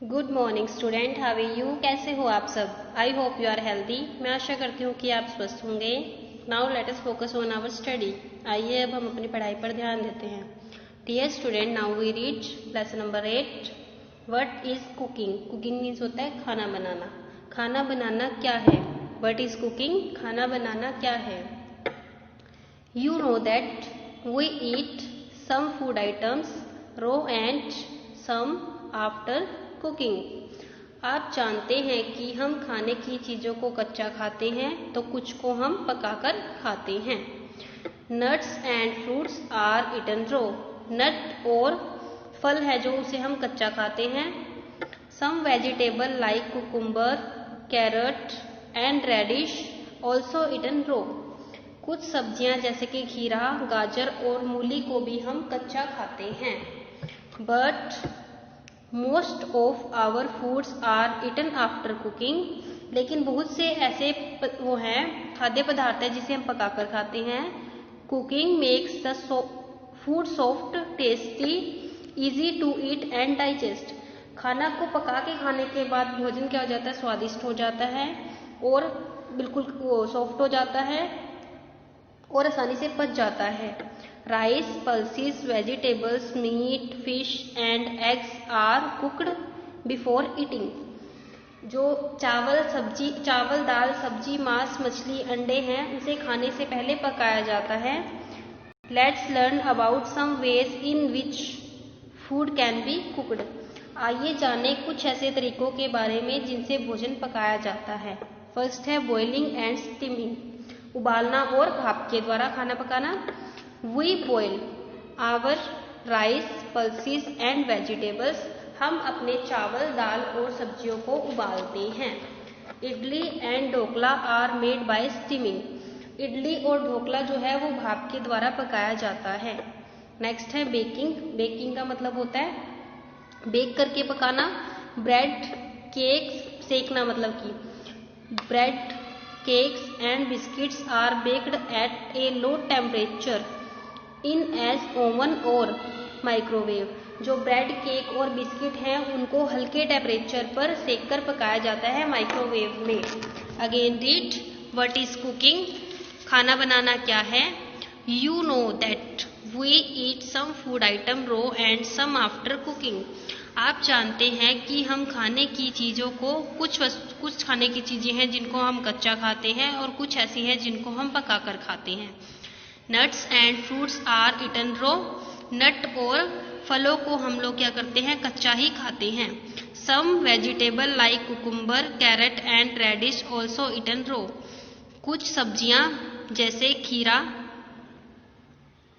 Good morning student, how are you? कैसे हो आप सब? I hope you are healthy. मैं आशा करती हूँ कि आप स्वस्थ होंगे। Now let us focus on our study. आइए अब हम अपनी पढ़ाई पर ध्यान देते हैं। Dear student, now we reach lesson number 8। What is cooking? Cooking means होता है खाना बनाना। खाना बनाना क्या है? What is cooking? खाना बनाना क्या है? You know that we eat some food items raw and some after cooking. आप जानते हैं कि हम खाने की चीज़ों को कच्चा खाते हैं तो कुछ को हम पकाकर खाते हैं। Nuts and fruits are eaten raw. नट और फल है जो उसे हम कच्चा खाते हैं। Some vegetable like cucumber, carrot and radish also eaten raw. कुछ सब्जियां जैसे कि खीरा, गाजर और मूली को भी हम कच्चा खाते हैं। But most of our foods are eaten after cooking. लेकिन बहुत से ऐसे वो हैं खाद्य पदार्थ है जिसे हम पकाकर खाते हैं। Cooking makes the food soft, tasty, easy to eat and digest. खाना को पका के खाने के बाद भोजन क्या हो जाता है? स्वादिष्ट हो जाता है और बिल्कुल सॉफ्ट हो जाता है और आसानी से पच जाता है। Rice, pulses, vegetables, meat, fish and eggs are cooked before eating. जो चावल, दाल, सब्जी, मांस, मछली, अंडे हैं उसे खाने से पहले पकाया जाता है। Let's learn about some ways in which food can be cooked. आइए जाने कुछ ऐसे तरीकों के बारे में जिनसे भोजन पकाया जाता है। फर्स्ट है बॉइलिंग एंड स्टीमिंग। उबालना और भाप के द्वारा खाना पकाना। We boil our rice, pulses and vegetables. हम अपने चावल, दाल और सब्जियों को उबालते हैं। Idli and dhokla are made by steaming. Idli और ढोकला जो है वो भाप के द्वारा पकाया जाता है। नेक्स्ट है बेकिंग। बेकिंग का मतलब होता है बेक करके पकाना। ब्रेड, केक सेकना, मतलब कि bread, cakes and biscuits are baked at a low temperature in as oven or microwave. जो ब्रेड, केक और बिस्किट हैं उनको हल्के टेम्परेचर पर सेक कर पकाया जाता है माइक्रोवेव में। Again read what is cooking? खाना बनाना क्या है? You know that we eat some food item raw and some after cooking. आप जानते हैं कि हम खाने की चीज़ों को कुछ खाने की चीज़ें हैं जिनको हम कच्चा खाते हैं और कुछ ऐसी हैं जिनको हम पकाकर खाते हैं। Nuts and fruits are eaten raw. Nut और फलों को हम लोग क्या करते हैं? कच्चा ही खाते हैं। Some vegetable like cucumber, carrot and radish also eaten raw. कुछ सब्जियां जैसे खीरा,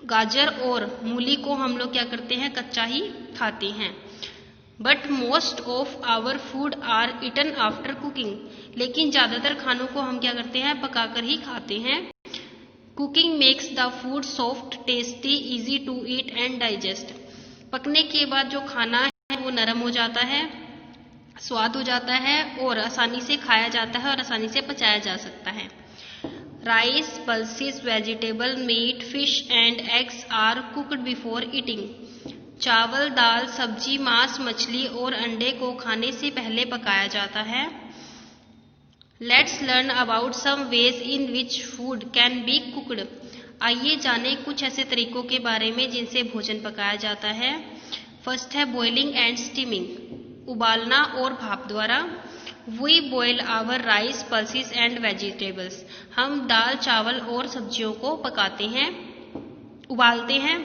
गाजर और मूली को हम लोग क्या करते हैं? कच्चा ही खाते हैं। But most of our food are eaten after cooking. लेकिन ज़्यादातर खानों को हम क्या करते हैं? पकाकर ही खाते हैं। Cooking makes the food soft, tasty, easy to eat and digest. पकने के बाद जो खाना है वो नरम हो जाता है, स्वाद हो जाता है और आसानी से खाया जाता है और आसानी से पचाया जा सकता है। Rice, pulses, vegetable, meat, fish and eggs are cooked before eating. चावल, दाल, सब्जी, मांस, मछली और अंडे को खाने से पहले पकाया जाता है। Let's learn about some ways in which food can be cooked. आइए जाने कुछ ऐसे तरीकों के बारे में जिनसे भोजन पकाया जाता है। फर्स्ट है बॉइलिंग एंड स्टीमिंग। उबालना और भाप द्वारा। We boil our rice, pulses and vegetables. हम दाल, चावल और सब्जियों को पकाते हैं, उबालते हैं।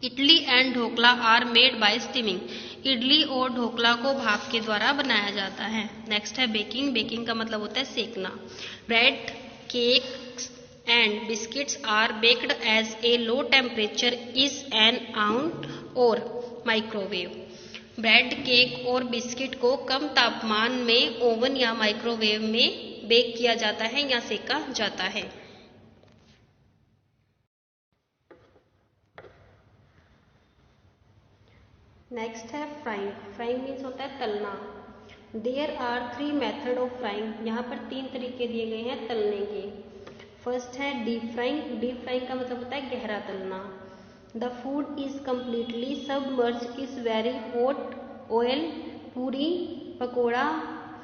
Idli and dhokla are made by steaming. Idli और ढोकला को भाप के द्वारा बनाया जाता है। नेक्स्ट है बेकिंग। बेकिंग का मतलब होता है सेकना। Bread, cakes and biscuits are baked as a low temperature is an out or microwave. Bread, cake और बिस्किट को कम तापमान में ओवन या माइक्रोवेव में बेक किया जाता है या सेका जाता है। नेक्स्ट है फ्राइंग। फ्राइंग मीन्स होता है तलना। There are 3 method of frying. यहाँ पर 3 तरीके दिए गए हैं तलने के। फर्स्ट है डीप फ्राइंग। डीप फ्राइंग का मतलब होता है गहरा तलना। The food is completely submerge is very hot oil puri, pakora,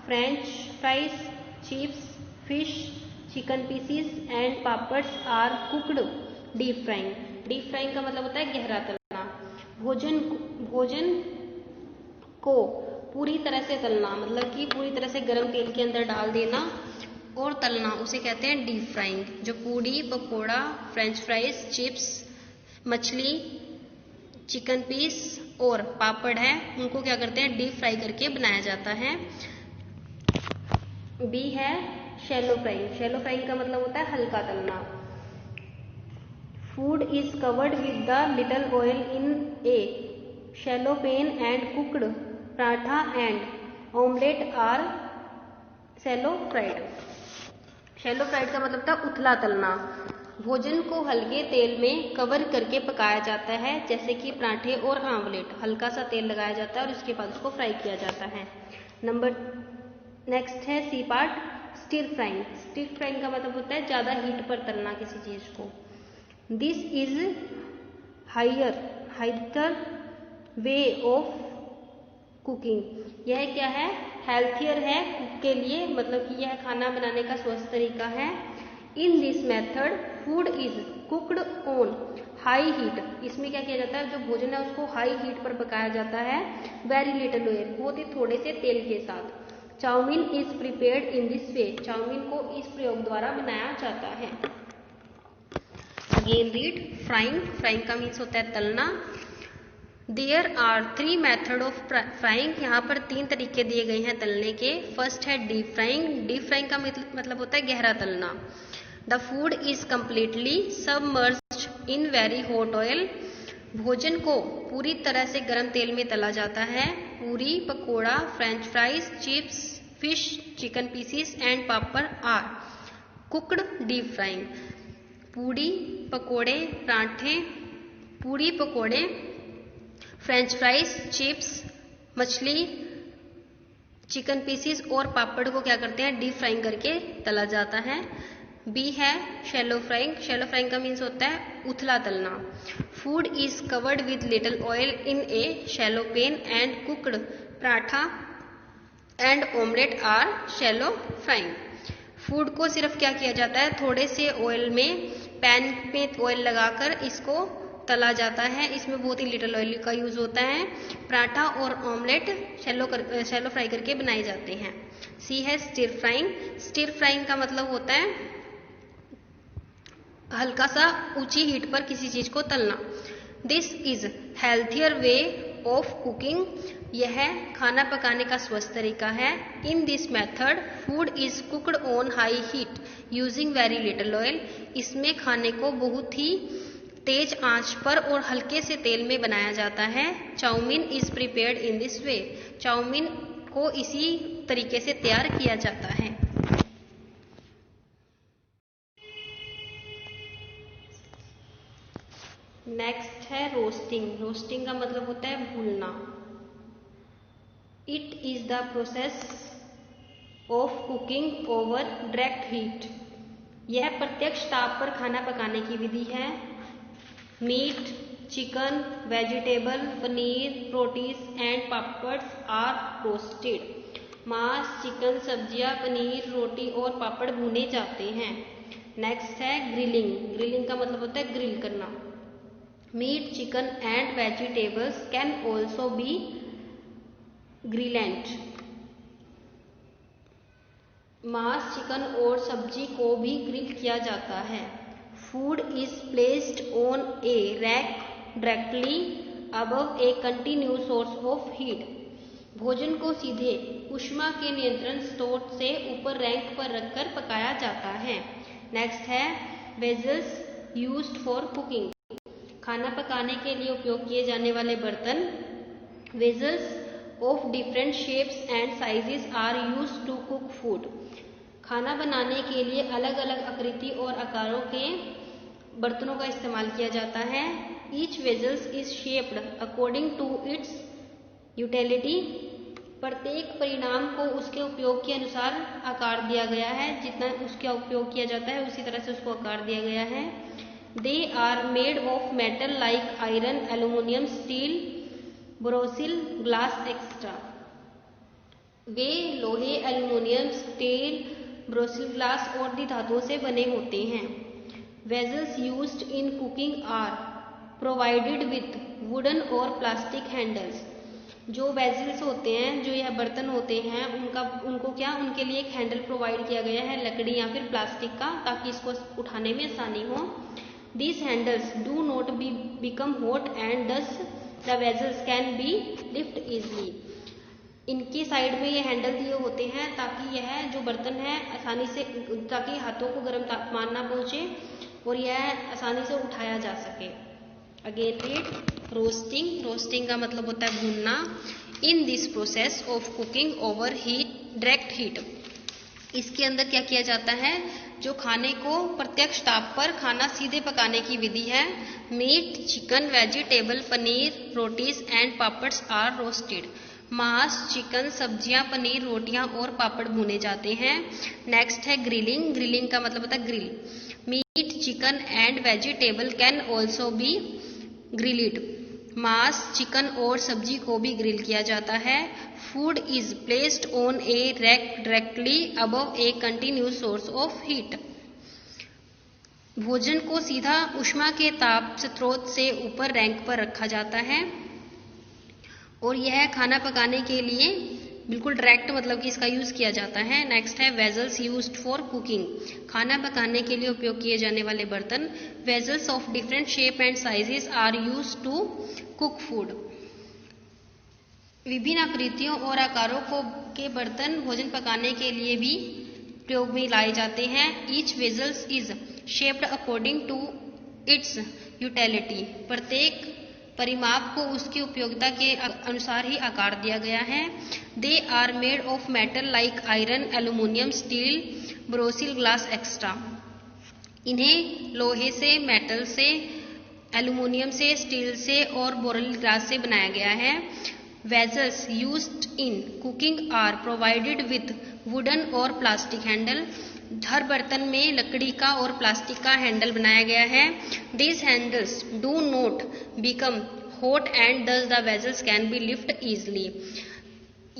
French fries, chips, fish, chicken pieces and papads are cooked deep frying. Deep frying का मतलब होता है गहरा तलना। भोजन को पूरी तरह से तलना, मतलब कि पूरी तरह से गर्म तेल के अंदर डाल देना और तलना, उसे कहते हैं डीप फ्राइंग। जो पूड़ी, पकोड़ा, फ्रेंच फ्राइज, चिप्स, मछली, चिकन पीस और पापड़ है, उनको क्या करते हैं, डीप फ्राई करके बनाया जाता है। बी है शैलो फ्राइंग। शैलो फ्राइंग का मतलब होता है हल्का तलना। Food is covered with the little oil in a shallow pan and cooked. Paratha and omelette are shallow fried. Shallow fried का मतलब था उथला तलना। भोजन को हल्के तेल में कवर करके पकाया जाता है, जैसे कि पराठे और आमलेट। हल्का सा तेल लगाया जाता है और उसके बाद उसको फ्राई किया जाता है। नेक्स्ट है C part, stir frying. Stir frying का मतलब होता है ज़्यादा हीट पर तलना किसी चीज़ को। This is higher way of cooking. यह क्या है, हेल्थियर है कुक के लिए, मतलब कि यह खाना बनाने का स्वस्थ तरीका है। In this method food is cooked on high heat. इसमें क्या किया जाता है, जो भोजन है उसको हाई हीट पर पकाया जाता है। वेरी लिटिल ऑयल, बहुत ही थोड़े से तेल के साथ। Chow mein is prepared in this way. Chow mein को इस प्रयोग द्वारा बनाया जाता है। Again read frying. फ्राइंग का मीन्स होता है तलना। There are 3 method of frying. यहाँ पर 3 तरीके दिए गए हैं तलने के। फर्स्ट है डीप फ्राइंग। डीप फ्राइंग का मतलब होता है गहरा तलना। The food is completely submerged in very hot oil. भोजन को पूरी तरह से गर्म तेल में तला जाता है। Puri, pakora, French fries, chips, fish, chicken pieces and papad are cooked deep frying. Puri, पकोड़े, पराठे, पूड़ी, पकोड़े, फ्रेंच फ्राइज, चिप्स, मछली, चिकन पीसीस और पापड़ को क्या करते हैं, डीप फ्राइंग करके तला जाता है। बी है शैलो फ्राइंग। शैलो फ्राइंग का मीन्स होता है उथला तलना। Food is covered with little oil in a shallow pan and cooked. Paratha and omelette are shallow frying. Food को सिर्फ क्या किया जाता है, थोड़े से ऑयल में, पैन में ऑयल लगाकर इसको तला जाता है। इसमें बहुत ही लिटिल ऑयल का यूज होता है। पराठा और ऑमलेट शैलो फ्राई करके बनाए जाते हैं। सी है स्टिर फ्राइंग। स्टिर फ्राइंग का मतलब होता है हल्का सा ऊंची हीट पर किसी चीज को तलना। This is healthier way of cooking. यह खाना पकाने का स्वस्थ तरीका है। In this method food is cooked on high heat using very little oil. इसमें खाने को बहुत ही तेज आंच पर और हल्के से तेल में बनाया जाता है। Chow mein is prepared in this way. Chow mein को इसी तरीके से तैयार किया जाता है। नेक्स्ट है रोस्टिंग। रोस्टिंग का मतलब होता है भूनना। It is the process of cooking over direct heat. यह प्रत्यक्ष ताप पर खाना पकाने की विधि है। Meat, chicken, vegetable, paneer, rotis and papads are roasted. मांस, चिकन, सब्जियां, पनीर, रोटी और पापड़ भुने जाते हैं। नेक्स्ट है ग्रिलिंग। ग्रिलिंग का मतलब होता है ग्रिल करना। Meat, chicken and vegetables can also be grilled. मांस, चिकन और सब्जी को भी ग्रिल किया जाता है। Food is placed on a rack directly above a continuous source of heat. भोजन को सीधे ऊष्मा के नियंत्रण स्रोत से ऊपर रैंक पर रखकर पकाया जाता है। नेक्स्ट है वेजल्स यूज्ड फॉर कुकिंग। खाना पकाने के लिए उपयोग किए जाने वाले बर्तन। Vessels of different shapes and sizes are used to cook food. खाना बनाने के लिए अलग अलग आकृति और आकारों के बर्तनों का इस्तेमाल किया जाता है। Each vessels is shaped according to its utility. प्रत्येक परिणाम को उसके उपयोग के अनुसार आकार दिया गया है। जितना उसका उपयोग किया जाता है उसी तरह से उसको आकार दिया गया है। They are made of metal like iron, aluminium, steel, Borosil, glass extra. वे लोहे, एल्युमिनियम, स्टील, ब्रोसिल ग्लास और दी धातुओं से बने होते हैं। Vessels used in cooking are provided with wooden or plastic handles. जो वेजल्स होते हैं, जो यह बर्तन होते हैं, उनके लिए एक हैंडल प्रोवाइड किया गया है, लकड़ी या फिर प्लास्टिक का, ताकि इसको उठाने में आसानी हो। These handles do not become hot and thus the vessels can be lifted easily. इनकी साइड में ये हैंडल दिए होते हैं ताकि यह जो बर्तन है आसानी से, ताकि हाथों को गर्म तापमान ना पहुंचे और यह आसानी से उठाया जा सके। Again read roasting. रोस्टिंग का मतलब होता है भूनना। In this process of cooking over heat, direct heat, इसके अंदर क्या किया जाता है, जो खाने को प्रत्यक्ष ताप पर खाना सीधे पकाने की विधि है। Meat, chicken, vegetable, paneer, rotis and papads are roasted. मांस, चिकन, सब्जियां, पनीर, रोटियां और पापड़ भुने जाते हैं। नेक्स्ट है ग्रिलिंग। ग्रिलिंग का मतलब होता है grill. Meat, chicken and vegetable can also be grilled. मांस, चिकन और सब्जी को भी ग्रिल किया जाता है। Food is placed on a rack directly above a continuous source of heat. भोजन को सीधा ऊष्मा के ताप स्रोत से ऊपर रैंक पर रखा जाता है और यह खाना पकाने के लिए बिल्कुल डायरेक्ट मतलब कि इसका यूज किया जाता है। नेक्स्ट है वेजल्स यूज्ड फॉर कुकिंग। खाना पकाने के लिए उपयोग किए जाने वाले बर्तन। Vessels of different shape and sizes are used to cook food. विभिन्न आकृतियों और आकारों के बर्तन भोजन पकाने के लिए भी प्रयोग में लाए जाते हैं। Each vessels is shaped according to its utility. प्रत्येक परिमाप को उसकी उपयोगिता के अनुसार ही आकार दिया गया है। They are made of metal like iron, aluminium, steel, Borosil glass extra. इन्हें लोहे से, मेटल से, एल्युमिनियम से, स्टील से और बोरल ग्लास से बनाया गया है। Vessels used in cooking are provided with wooden और प्लास्टिक हैंडल। हर बर्तन में लकड़ी का और प्लास्टिक का हैंडल बनाया गया है। These handles do not become hot and thus the vessels can be lifted easily.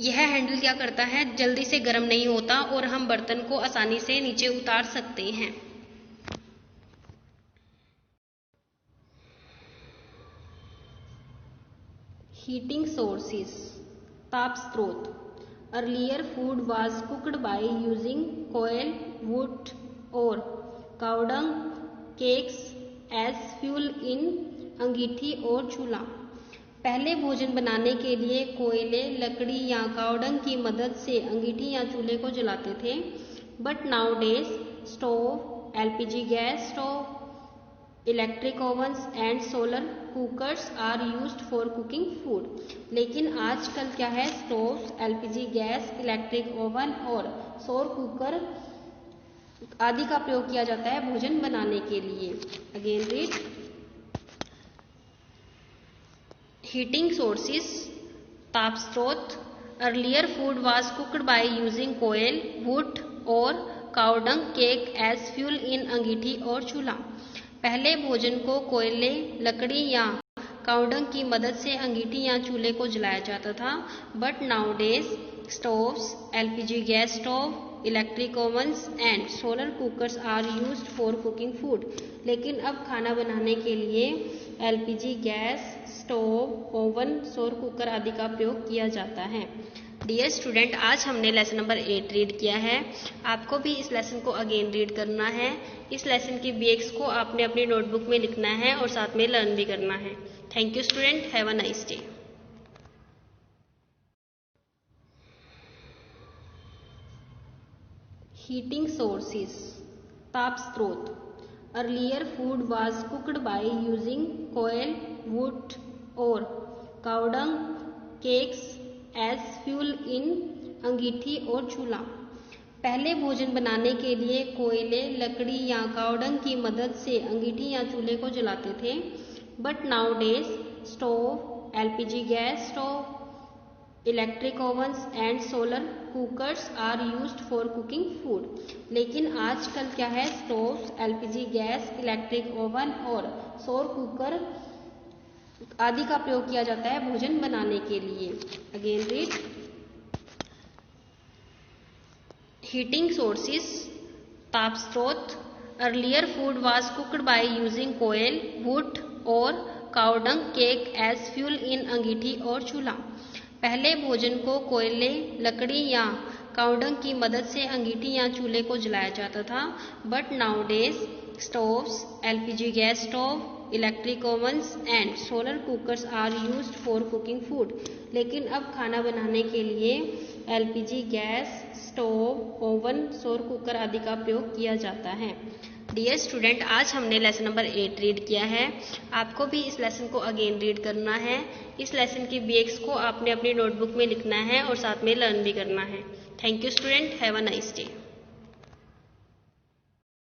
यह हैंडल क्या करता है, जल्दी से गर्म नहीं होता और हम बर्तन को आसानी से नीचे उतार सकते हैं। हीटिंग सोर्सेस, ताप स्रोत। Earlier food was cooked by using coal, wood और cow dung, cakes as fuel in अंगीठी और चूल्हा। पहले भोजन बनाने के लिए कोयले, लकड़ी या काउ डंग की मदद से अंगीठी या चूल्हे को जलाते थे। But nowadays stove, LPG gas stove, electric ovens and solar cookers are used for cooking food. लेकिन आजकल क्या है, stove, LPG gas, electric oven और सौर कुकर आदि का प्रयोग किया जाता है भोजन बनाने के लिए। अगेन रीड हीटिंग सोर्सेस, ताप स्रोत। Earlier food was cooked by using coal, wood और cow dung, cake as fuel in अंगीठी और चूल्हा। पहले भोजन को कोयले, लकड़ी या काउ डंग की मदद से अंगीठी या चूल्हे को जलाया जाता था। But nowadays stoves, LPG gas stove, electric ovens and solar cookers are used for cooking food. लेकिन अब खाना बनाने के लिए एलपीजी गैस, स्टोव, ओवन, सौर कुकर आदि का प्रयोग किया जाता है। डियर स्टूडेंट, आज हमने लेसन नंबर 8 रीड किया है। आपको भी इस लेसन को अगेन रीड करना है। इस लेसन की BX को आपने अपनी नोटबुक में लिखना है और साथ में लर्न भी करना है। Thank you student, have a nice day. Heating sources, ताप स्रोत। Earlier food was cooked by using coal, wood और cow dung, cakes as fuel in अंगीठी और चूल्हा। पहले भोजन बनाने के लिए कोयले, लकड़ी या काउ डंग की मदद से अंगीठी या चूल्हे को जलाते थे। But nowadays stove, LPG gas stove, electric ovens and solar cookers are used for cooking food. लेकिन आजकल क्या है, stove, LPG gas, electric oven और सौर कुकर आदि का प्रयोग किया जाता है भोजन बनाने के लिए। अगेन रीड हीटिंग सोर्सेस, ताप स्रोत। Earlier food was cooked by using coal, wood और cow dung cake as fuel in अंगीठी और चूल्हा। पहले भोजन को कोयले, लकड़ी या काउडंग की मदद से अंगीठी या चूल्हे को जलाया जाता था। But nowadays stoves, LPG gas stove, electric ovens and solar cookers are used for cooking food. लेकिन अब खाना बनाने के लिए एलपीजी गैस स्टोव, ओवन, सौर कुकर आदि का प्रयोग किया जाता है। डियर स्टूडेंट, आज हमने लेसन नंबर 8 रीड किया है। आपको भी इस लेसन को अगेन रीड करना है। इस लेसन की BX को आपने अपनी नोटबुक में लिखना है और साथ में लर्न भी करना है। Thank you student, have a nice day.